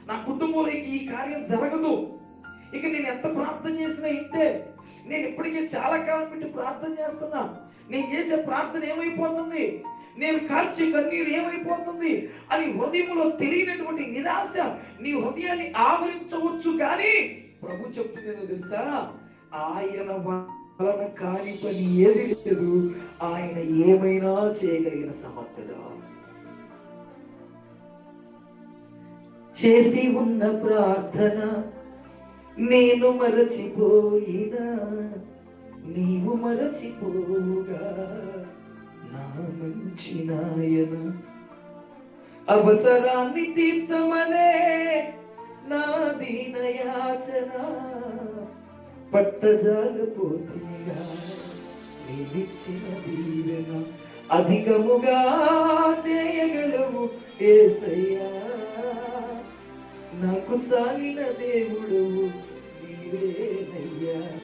నా కుటుంబంలో ఈ కార్యం జరగదు. ఇక నేను ఎంత ప్రార్థన చేసినా ఇంతే. నేను ఇప్పటికే చాలా కాలం పెట్టి ప్రార్థన చేస్తున్నా, నేను చేసే ప్రార్థన ఏమైపోతుంది, నేను కార్చే కన్నీరు ఏమైపోతుంది అని హృదయంలో తెలియనటువంటి నిరాశ నీ హృదయాన్ని ఆవరించవచ్చు. కానీ ప్రభు చెప్తుందేదో తెలుసా, ఆయన వలన కాని పని ఏది లేదు, ఆయన ఏమైనా చేయగలిగిన సమర్థుడు. చేసి ఉన్న ప్రార్థన నేను మరచిపోయినా నీవు మరచిపోగా నా మంచి నాయన, అవసరాన్ని తీర్చమనే నా దీనయాచన పట్టజాలపోతుందా నీవిచ్చిన దీవెన అధికముగా చేయగలవు యేసయ్యా, నాకు చాలిన దేవుడు